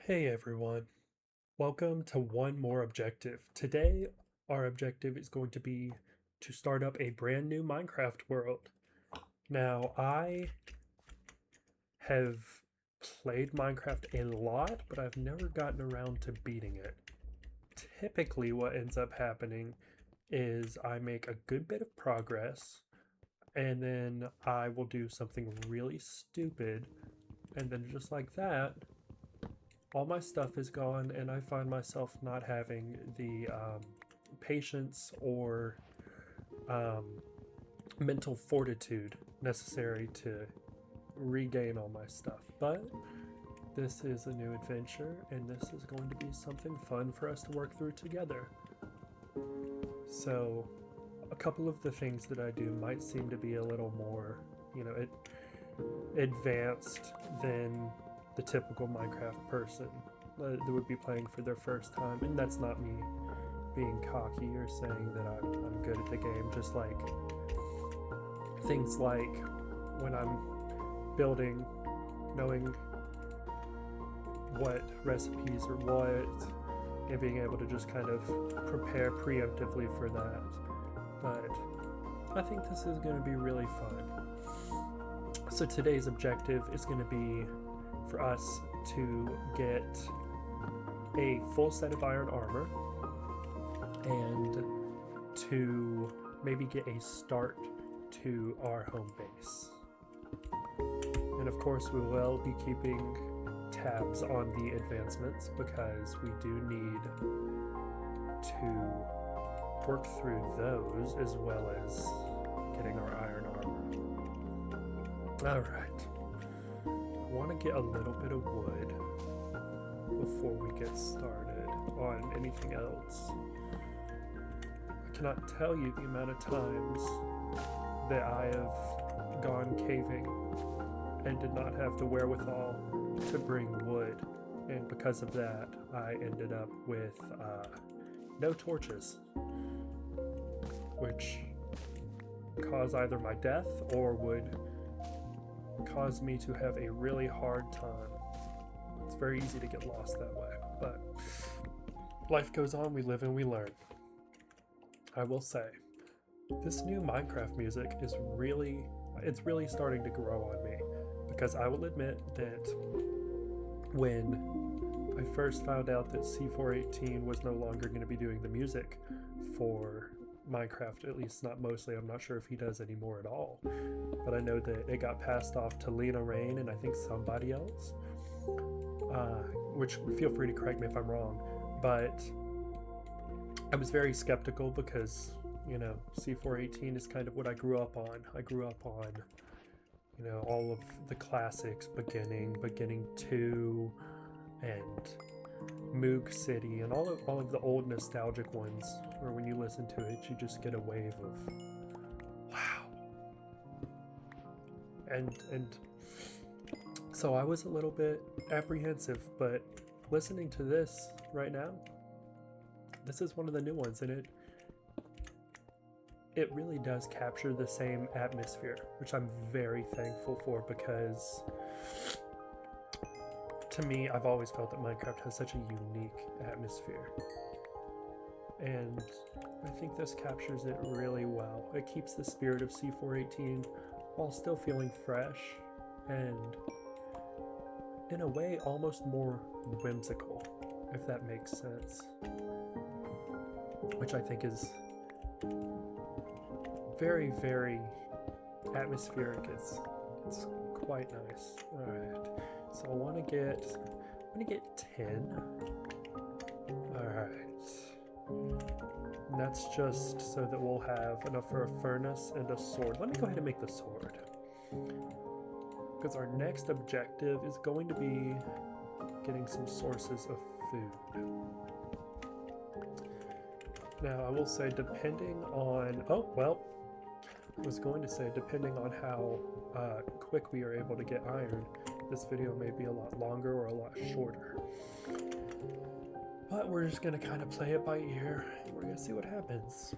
Hey everyone, welcome to one more objective. Today, our objective is going to be to start up a brand new Minecraft world. Now, I have played Minecraft a lot, but I've never gotten around to beating it. Typically, what ends up happening is I make a good bit of progress, and then I will do something really stupid, and then just like that, all my stuff is gone, and I find myself not having the patience or um, mental fortitude necessary to regain all my stuff. But this is a new adventure, and this is going to be something fun for us to work through together. So, a couple of the things that I do might seem to be a little more, advanced than the typical Minecraft person that would be playing for their first time. And that's not me being cocky or saying that I'm good at the game. Just like things like when I'm building, knowing what recipes are what, and being able to just kind of prepare preemptively for that. But I think this is going to be really fun. So today's objective is going to be for us to get a full set of iron armor and to maybe get a start to our home base. And of course, we will be keeping tabs on the advancements because we do need to work through those as well as getting our iron armor. Alright. I want to get a little bit of wood before we get started on anything else. I cannot tell you the amount of times that I have gone caving and did not have the wherewithal to bring wood, and because of that I ended up with no torches, which cause either my death or would cause me to have a really hard time. It's very easy to get lost that way, but life goes on, we live and we learn. I will say, this new Minecraft music is really starting to grow on me, because I will admit that when I first found out that C418 was no longer going to be doing the music for Minecraft, at least not mostly, I'm not sure if he does anymore at all, but I know that it got passed off to Lena Rain and I think somebody else, which feel free to correct me if I'm wrong, but I was very skeptical because, C418 is kind of what I grew up on. I grew up on, all of the classics, Beginning 2, and Moog City, and all of the old nostalgic ones, where when you listen to it, you just get a wave of wow. And so I was a little bit apprehensive, but listening to this right now, this is one of the new ones, and it really does capture the same atmosphere, which I'm very thankful for, because to me, I've always felt that Minecraft has such a unique atmosphere. And I think this captures it really well. It keeps the spirit of C418 while still feeling fresh and, in a way, almost more whimsical, if that makes sense. Which I think is very, very atmospheric. It's quite nice. Alright. So I want to get 10. Alright. And that's just so that we'll have enough for a furnace and a sword. Let me go ahead and make the sword, because our next objective is going to be getting some sources of food. Now, I will say, depending on... Oh, well, I was going to say, depending on how quick we are able to get iron, this video may be a lot longer or a lot shorter. But we're just going to kind of play it by ear, and we're going to see what happens.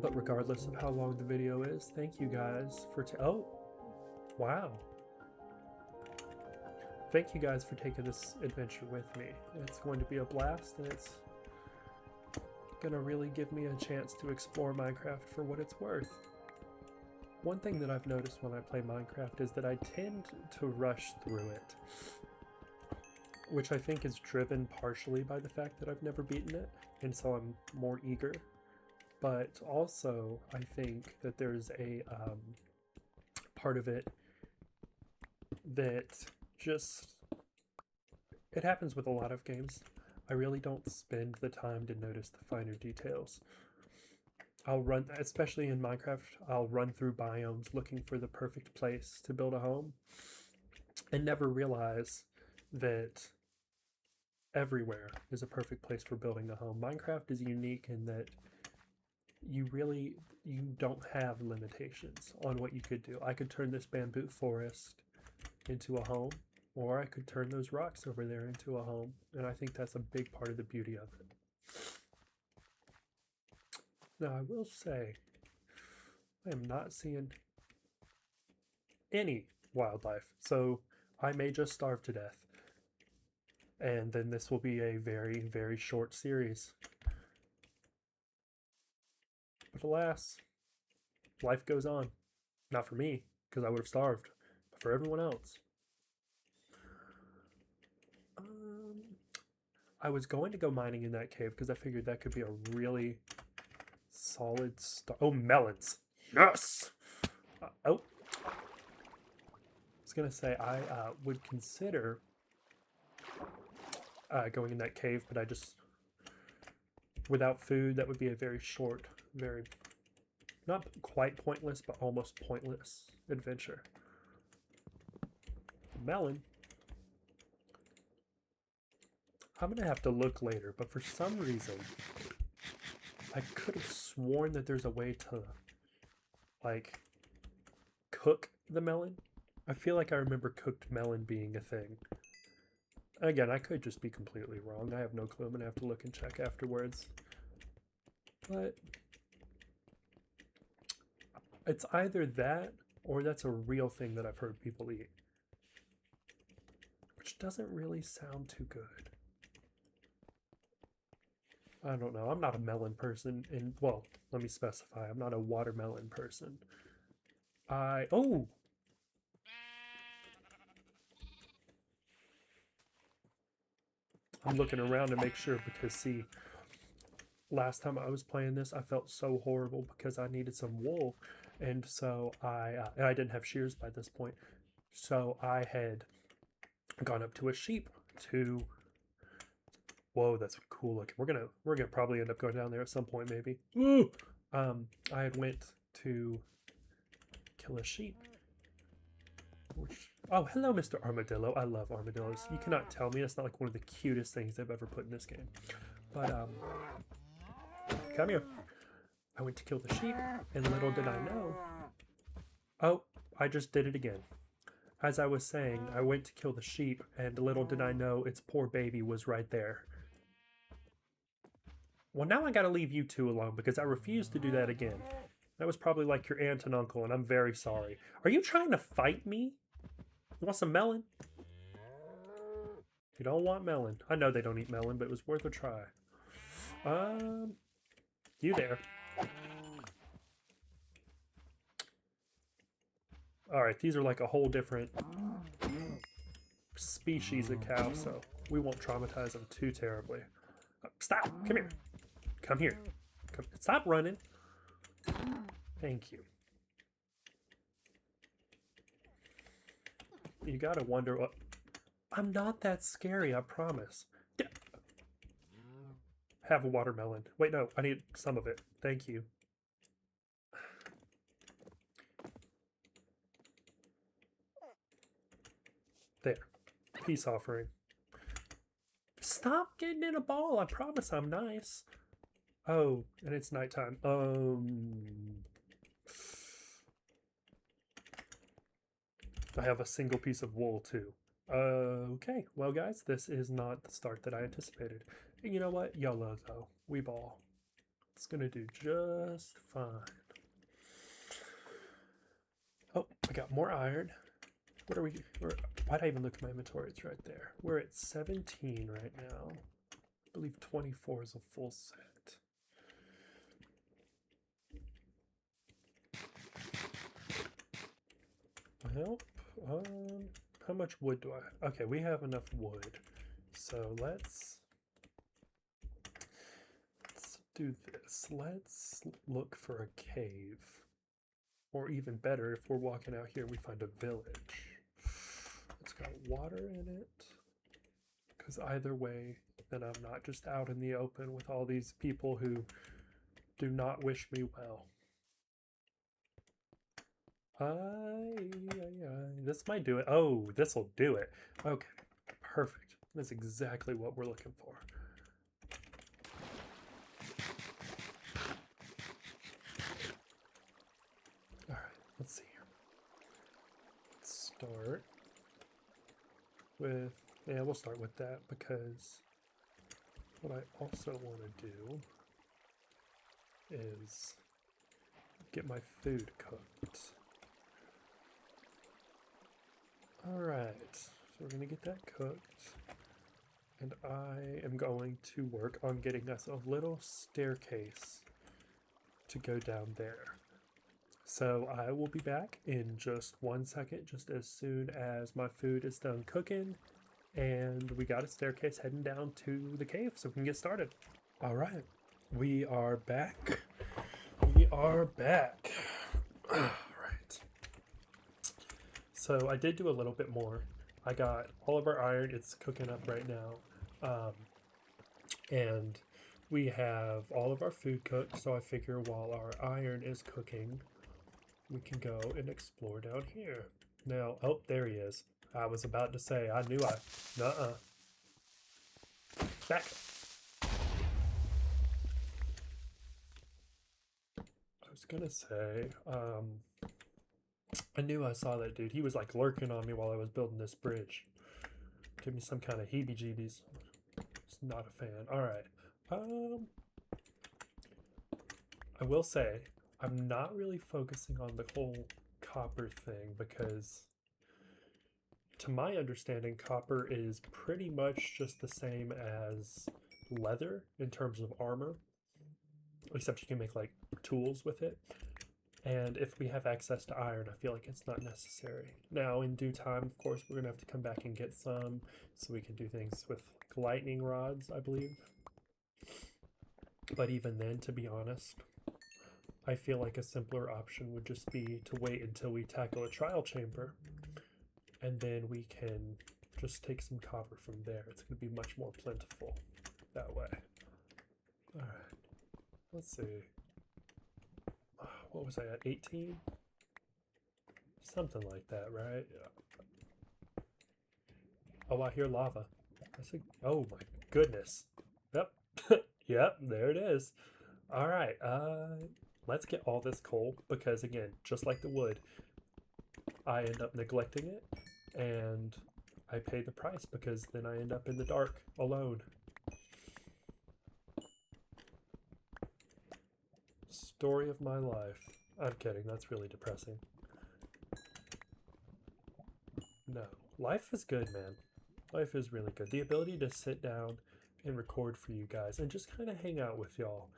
But regardless of how long the video is, thank you guys for... Oh, wow. thank you guys for taking this adventure with me. It's going to be a blast, and it's gonna really give me a chance to explore Minecraft for what it's worth. One thing that I've noticed when I play Minecraft is that I tend to rush through it, which I think is driven partially by the fact that I've never beaten it, and so I'm more eager. But also, I think that there's a part of it that just, it happens with a lot of games. I really don't spend the time to notice the finer details. I'll run, especially in Minecraft, I'll run through biomes looking for the perfect place to build a home and never realize that everywhere is a perfect place for building a home. Minecraft is unique in that you don't have limitations on what you could do. I could turn this bamboo forest into a home, or I could turn those rocks over there into a home, and I think that's a big part of the beauty of it. Now, I will say, I am not seeing any wildlife, so I may just starve to death. And then this will be a very, very short series. But alas, life goes on. Not for me, because I would have starved, but for everyone else. I was going to go mining in that cave because I figured that could be a really solid start. Oh, melons. Yes! Oh. I was going to say I would consider going in that cave, but I just, without food, that would be a very short, very, not quite pointless, but almost pointless adventure. Melon. I'm going to have to look later, but for some reason, I could have sworn that there's a way to, like, cook the melon. I feel like I remember cooked melon being a thing. Again, I could just be completely wrong. I have no clue. I'm going to have to look and check afterwards. But it's either that or that's a real thing that I've heard people eat, which doesn't really sound too good. I don't know. I'm not a melon person. And, well, let me specify. I'm not a watermelon person. Oh! I'm looking around to make sure because, see, last time I was playing this, I felt so horrible because I needed some wool. And so and I didn't have shears by this point. So I had gone up to a sheep to, whoa, that's cool looking. We're gonna probably end up going down there at some point, maybe. Ooh! I had went to kill a sheep. Oh, hello, Mr. Armadillo. I love armadillos. You cannot tell me it's not like one of the cutest things they've ever put in this game. But, come here. I went to kill the sheep, and little did I know. Oh, I just did it again. As I was saying, I went to kill the sheep, and little did I know its poor baby was right there. Well, now I gotta leave you two alone because I refuse to do that again. That was probably like your aunt and uncle, and I'm very sorry. Are you trying to fight me? You want some melon? You don't want melon. I know they don't eat melon, but it was worth a try. You there. Alright, these are like a whole different species of cow, so we won't traumatize them too terribly. Stop! Come here. Come here. Stop running. Thank you. You gotta wonder what... I'm not that scary, I promise. Have a watermelon. Wait, no, I need some of it. Thank you. There. Peace offering. Stop getting in a ball. I promise I'm nice. Oh, and it's nighttime. I have a single piece of wool too. Okay, well guys, this is not the start that I anticipated. And you know what? YOLO though. We ball. It's gonna do just fine. Oh, I got more iron. What are we? Why'd I even look at my inventory? It's right there. We're at 17 right now. I believe 24 is a full set. Well, how much wood do I? Okay, we have enough wood. So let's do this. Let's look for a cave. Or even better, if we're walking out here, we find a village. It's got water in it. Because either way, then I'm not just out in the open with all these people who do not wish me well. This might do it. Oh, this will do it. Okay, perfect. That's exactly what we're looking for. All right, let's see here. Let's start with, yeah, we'll start with that because what I also want to do is get my food cooked. Alright, so we're going to get that cooked, and I am going to work on getting us a little staircase to go down there. So I will be back in just 1 second, just as soon as my food is done cooking, and we got a staircase heading down to the cave so we can get started. Alright, we are back. We are back. Alright. So I did do a little bit more. I got all of our iron. It's cooking up right now. And we have all of our food cooked. So I figure while our iron is cooking, we can go and explore down here. Now, oh, there he is. I was about to say, I knew nuh-uh. Back. I was gonna say, I knew I saw that dude. He was like lurking on me while I was building this bridge. Give me some kind of heebie-jeebies. Just not a fan. Alright. I will say, I'm not really focusing on the whole copper thing because to my understanding, copper is pretty much just the same as leather in terms of armor. Except you can make like tools with it. And if we have access to iron, I feel like it's not necessary. Now, in due time, of course, we're going to have to come back and get some so we can do things with lightning rods, I believe. But even then, to be honest, I feel like a simpler option would just be to wait until we tackle a trial chamber. And then we can just take some copper from there. It's going to be much more plentiful that way. All right. Let's see. What was I at? 18? Something like that, right? Yeah. Oh, I hear lava. Oh my goodness. Yep. Yep, there it is. All right. Let's get all this coal because again, just like the wood, I end up neglecting it and I pay the price because then I end up in the dark alone. Story of my life. I'm kidding, that's really depressing. No, life is good, man. Life is really good. The ability to sit down and record for you guys and just kind of hang out with y'all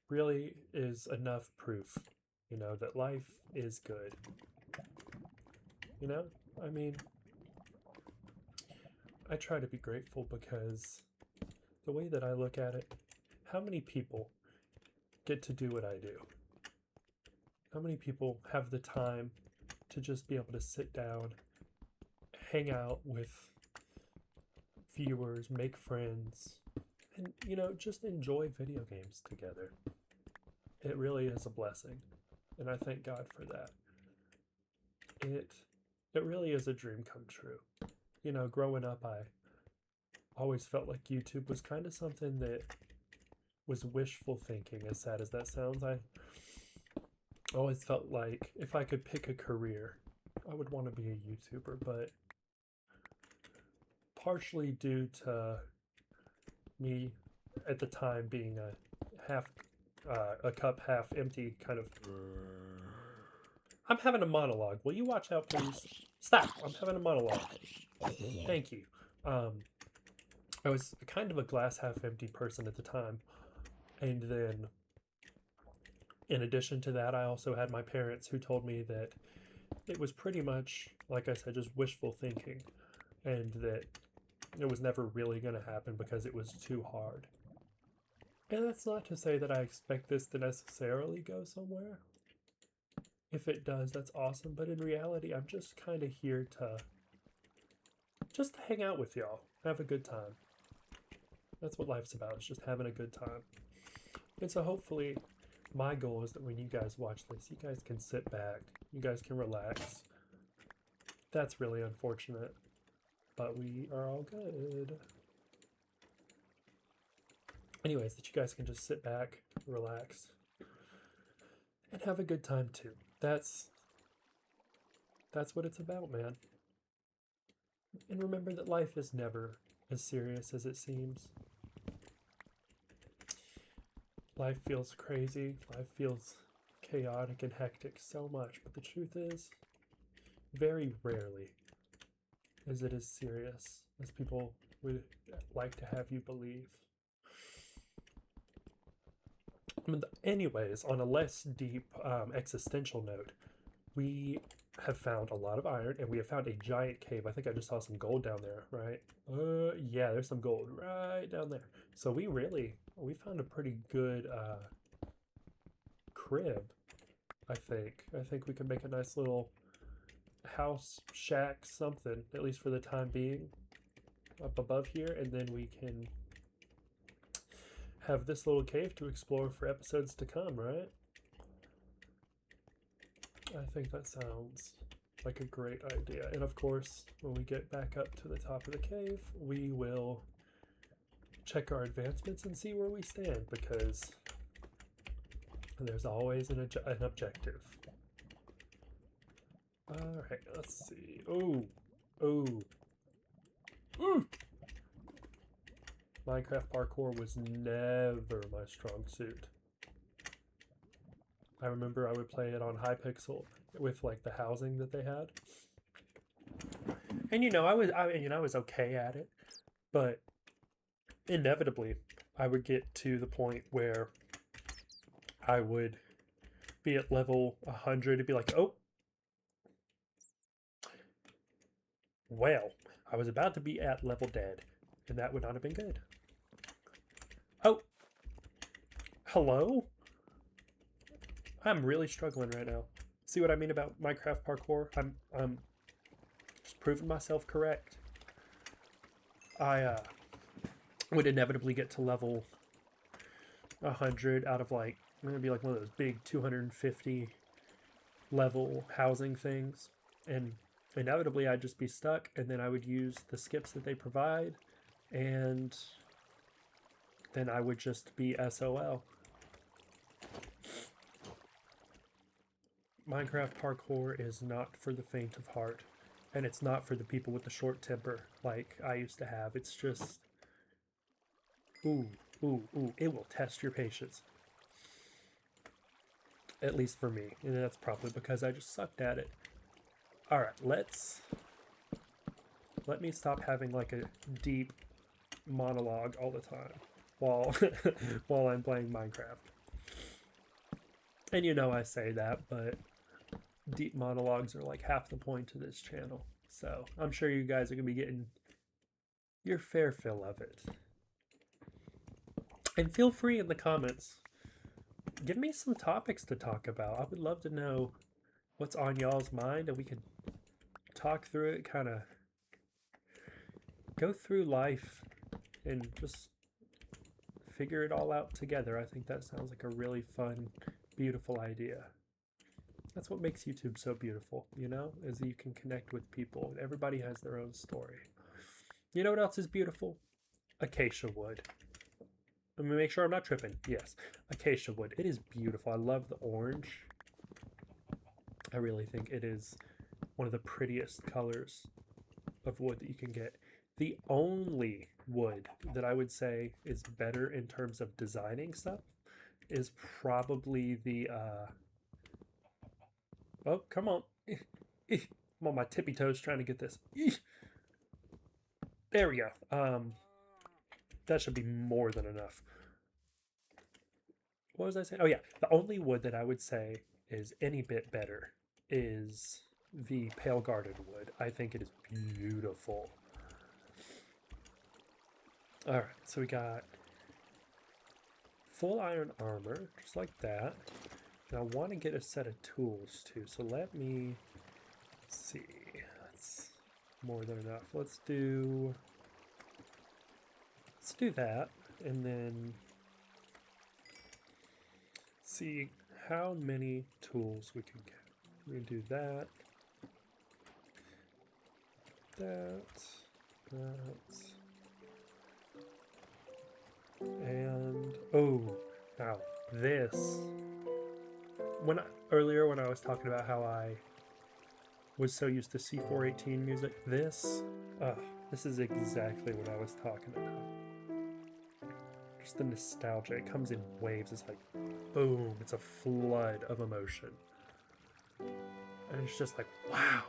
really is enough proof, you know, that life is good. You know, I mean, I try to be grateful because the way that I look at it, how many people get to do what I do? How many people have the time to just be able to sit down, hang out with viewers, make friends, and, you know, just enjoy video games together? It really is a blessing, and I thank God for that. It really is a dream come true. You know, growing up, I always felt like YouTube was kind of something that was wishful thinking, as sad as that sounds. I always felt like if I could pick a career, I would want to be a YouTuber, but partially due to me at the time being a cup half empty kind of. I'm having a monologue. Will you watch out, please? Stop! I'm having a monologue. Thank you. I was kind of a glass half empty person at the time. And then, in addition to that, I also had my parents who told me that it was pretty much, like I said, just wishful thinking. And that it was never really going to happen because it was too hard. And that's not to say that I expect this to necessarily go somewhere. If it does, that's awesome. But in reality, I'm just kind of here to just hang out with y'all, have a good time. That's what life's about, is just having a good time. And so hopefully my goal is that when you guys watch this, you guys can sit back, you guys can relax. That's really unfortunate, but we are all good. Anyways, that you guys can just sit back, relax, and have a good time too. That's what it's about, man. And remember that life is never as serious as it seems. Life feels crazy, life feels chaotic and hectic so much, but the truth is, very rarely is it as serious as people would like to have you believe. Anyways, on a less deep existential note, we have found a lot of iron and we have found a giant cave. I think I just saw some gold down there, right? Yeah, there's some gold right down there. So we found a pretty good crib, I think. I think we can make a nice little house, shack, something, at least for the time being, up above here, and then we can have this little cave to explore for episodes to come, right? I think that sounds like a great idea. And of course, when we get back up to the top of the cave, we will check our advancements and see where we stand, because there's always an objective. All right, let's see. Oh. Minecraft parkour was never my strong suit. I remember I would play it on Hypixel with like the housing that they had. And I was okay at it, but inevitably I would get to the point where I would be at level 100 and be like, oh, well, I was about to be at level dead, and that would not have been good. Oh, hello? I'm really struggling right now. See what I mean about Minecraft parkour? I'm just proving myself correct. I would inevitably get to level 100 out of like, I'm gonna be like one of those big 250 level housing things, and inevitably I'd just be stuck, and then I would use the skips that they provide, and then I would just be SOL. Minecraft parkour is not for the faint of heart, and it's not for the people with the short temper like I used to have. It's just, ooh, it will test your patience. At least for me, and that's probably because I just sucked at it. All right, let me stop having like a deep monologue all the time while while I'm playing Minecraft. And I say that, but deep monologues are like half the point of this channel. So I'm sure you guys are gonna be getting your fair fill of it. And feel free in the comments, give me some topics to talk about. I would love to know what's on y'all's mind, and we could talk through it, kind of go through life and just figure it all out together. I think that sounds like a really fun, beautiful idea. That's what makes YouTube so beautiful, is that you can connect with people. Everybody has their own story. You know what else is beautiful? Acacia wood. Let me make sure I'm not tripping. Yes, acacia wood. It is beautiful. I love the orange. I really think it is one of the prettiest colors of wood that you can get. The only wood that I would say is better in terms of designing stuff is probably the oh, come on. I'm on my tippy toes trying to get this. Eesh. There we go. That should be more than enough. What was I saying? Oh yeah, the only wood that I would say is any bit better is the pale guarded wood. I think it is beautiful. All right, so we got full iron armor, just like that. And I want to get a set of tools too. So let me see. That's more than enough. Let's do that, and then see how many tools we can get. We can do that, and oh, now this. Earlier when I was talking about how I was so used to C418 music, this is exactly what I was talking about. Just the nostalgia. It comes in waves. It's like, boom. It's a flood of emotion. And it's just like, wow.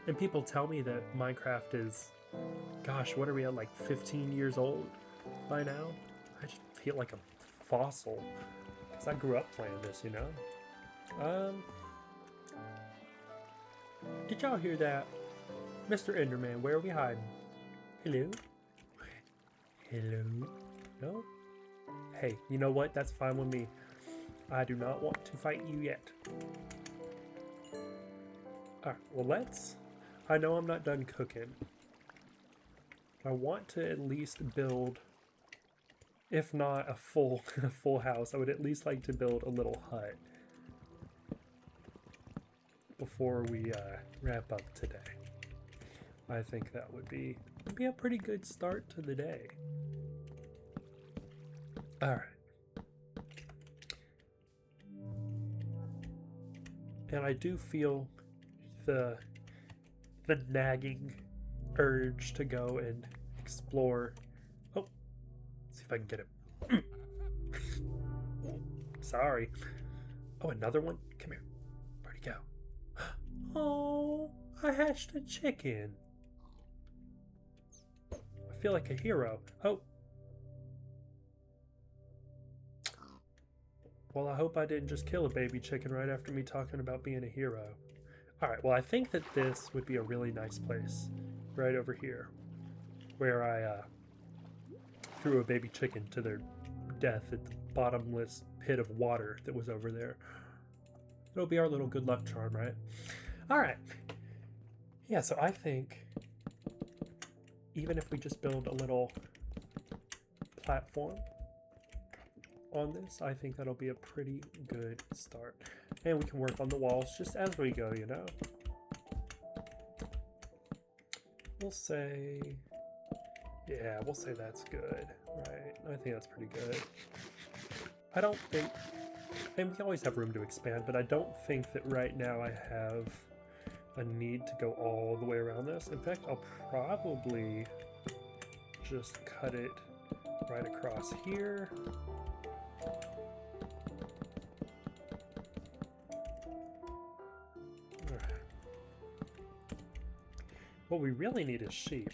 And people tell me that Minecraft is, gosh, what are we at, like 15 years old by now? I just feel like a fossil. Because I grew up playing this, you know? Did y'all hear that? Mr. Enderman, where are we hiding? Hello? Hello? No? Hey, you know what? That's fine with me. I do not want to fight you yet. Alright, well I know I'm not done cooking. I want to at least build, if not a full house, I would at least like to build a little hut before we wrap up today. I think that would be a pretty good start to the day. All right. And I do feel the nagging urge to go and explore. Oh, see if I can get him. Sorry. Oh, another one? Come here. Where'd he go? Oh, I hatched a chicken. I feel like a hero. Oh. Well, I hope I didn't just kill a baby chicken right after me talking about being a hero. Alright, well, I think that this would be a really nice place right over here where I threw a baby chicken to their death at the bottomless pit of water that was over there. It'll be our little good luck charm, right? Alright. Yeah, so I think even if we just build a little platform on this, I think that'll be a pretty good start. And we can work on the walls just as we go, you know? We'll say that's good, right? I think that's pretty good. I don't think, and we can always have room to expand, but I don't think that right now I have a need to go all the way around this. In fact, I'll probably just cut it right across here. What we really need is sheep.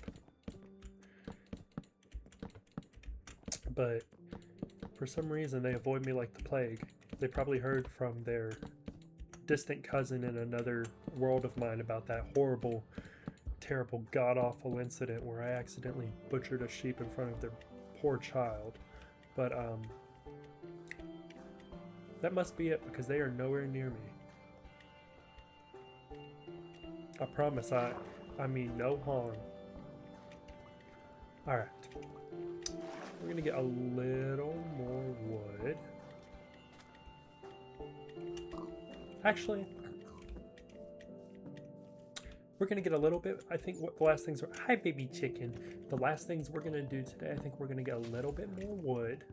But for some reason they avoid me like the plague. They probably heard from their distant cousin in another world of mine about that horrible, terrible, god-awful incident where I accidentally butchered a sheep in front of their poor child. But that must be it, because they are nowhere near me. I promise, I mean no harm. Alright. We're gonna get a little more wood. Actually, we're gonna get a little bit, I think what the last things are, hi baby chicken. The last things we're gonna do today, I think we're gonna get a little bit more wood.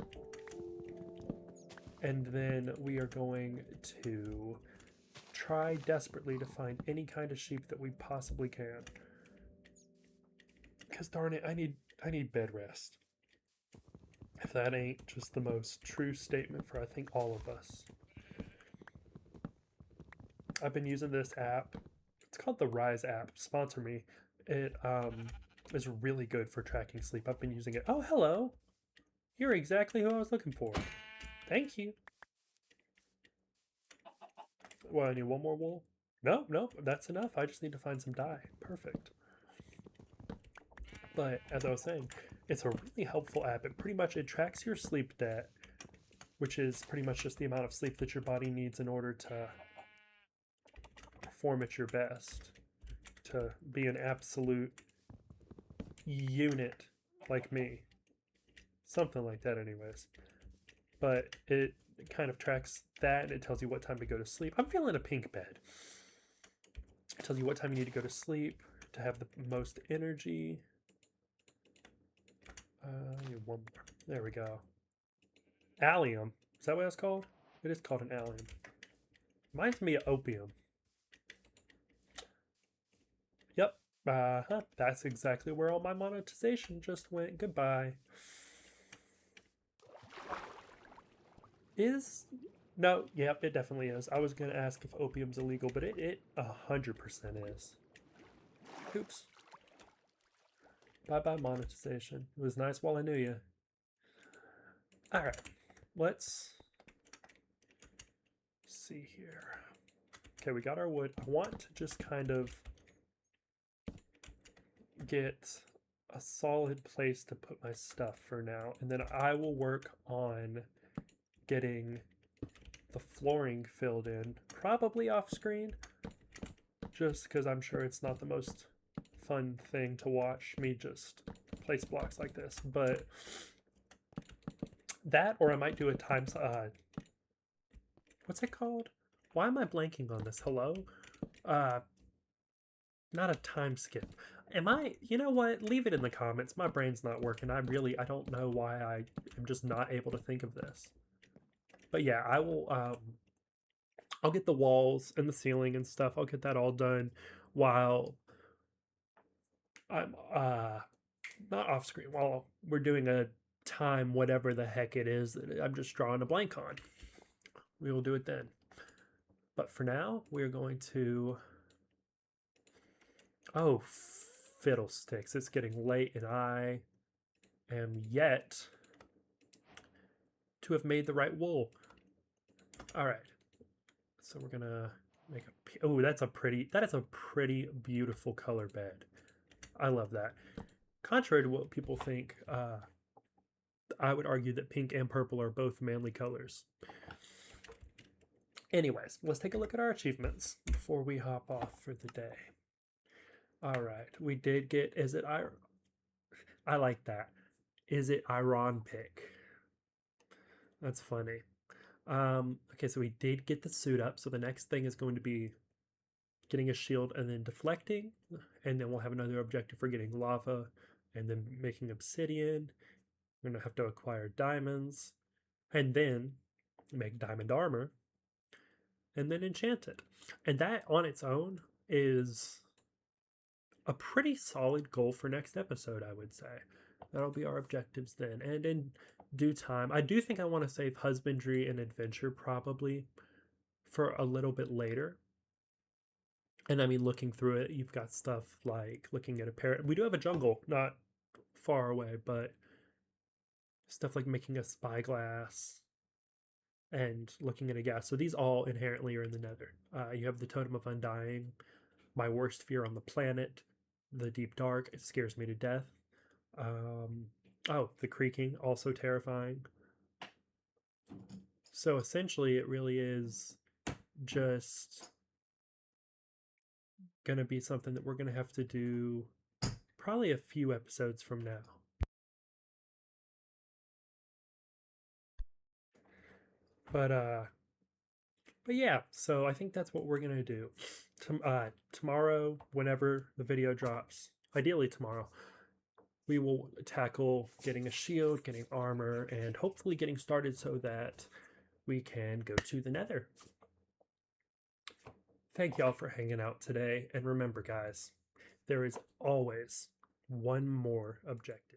And then we are going to try desperately to find any kind of sheep that we possibly can. Because darn it, I need bed rest. If that ain't just the most true statement for I think all of us. I've been using this app It's called the Rise app. Sponsor me. It is really good for tracking sleep. I've been using it. Oh, hello. You're exactly who I was looking for. Thank you. Well, I need one more wool. No, no, that's enough. I just need to find some dye. Perfect. But as I was saying, it's a really helpful app. It tracks your sleep debt, which is pretty much just the amount of sleep that your body needs in order to perform at your best, to be an absolute unit like me. Something like that, anyways. But it kind of tracks that, and it tells you what time to go to sleep. I'm feeling a pink bed. It tells you what time you need to go to sleep to have the most energy. One more. There we go. Allium. Is that what it's called? It is called an allium. Reminds me of opium. Yep. That's exactly where all my monetization just went. Goodbye. No, yep, it definitely is. I was gonna ask if opium's illegal, but it 100% is. Oops. Bye-bye monetization. It was nice while I knew you. Alright. Let's see here. Okay, we got our wood. I want to just kind of get a solid place to put my stuff for now, and then I will work on getting the flooring filled in, probably off screen, just because I'm sure it's not the most fun thing to watch me just place blocks like this, but that, or I might do a times what's it called? Why am I blanking on this? Hello? Not a time skip. You know what? Leave it in the comments. My brain's not working. I don't know why I am just not able to think of this. But yeah, I'll get the walls and the ceiling and stuff. I'll get that all done while I'm not off screen, while we're doing a time whatever the heck it is that I'm just drawing a blank on. We will do it then. But for now, we're going to... Oh, fiddlesticks. It's getting late and I am yet to have made the right wool. All right. So we're gonna make a... Oh, that is a pretty beautiful color bed. I love that. Contrary to what people think, I would argue that pink and purple are both manly colors. Anyways, let's take a look at our achievements before we hop off for the day. All right, we did get, I like that. Is it Iron pick? That's funny. Okay, so we did get the suit up, so the next thing is going to be getting a shield and then deflecting, and then we'll have another objective for getting lava and then making obsidian. We're gonna have to acquire diamonds and then make diamond armor and then enchant it. And that on its own is a pretty solid goal for next episode, I would say. That'll be our objectives then. And in due time, I do think I want to save husbandry and adventure probably for a little bit later. And I mean, looking through it, you've got stuff like looking at a parrot. We do have a jungle not far away, but stuff like making a spyglass and looking at a gas. So these all inherently are in the nether. You have the Totem of Undying, my worst fear on the planet, the Deep Dark. It scares me to death. Oh, the creaking, also terrifying. So essentially, it really is just going to be something that we're going to have to do probably a few episodes from now. But yeah, so I think that's what we're going to do. Tomorrow, whenever the video drops, ideally tomorrow, we will tackle getting a shield, getting armor, and hopefully getting started so that we can go to the nether. Thank y'all for hanging out today. And remember, guys, there is always one more objective.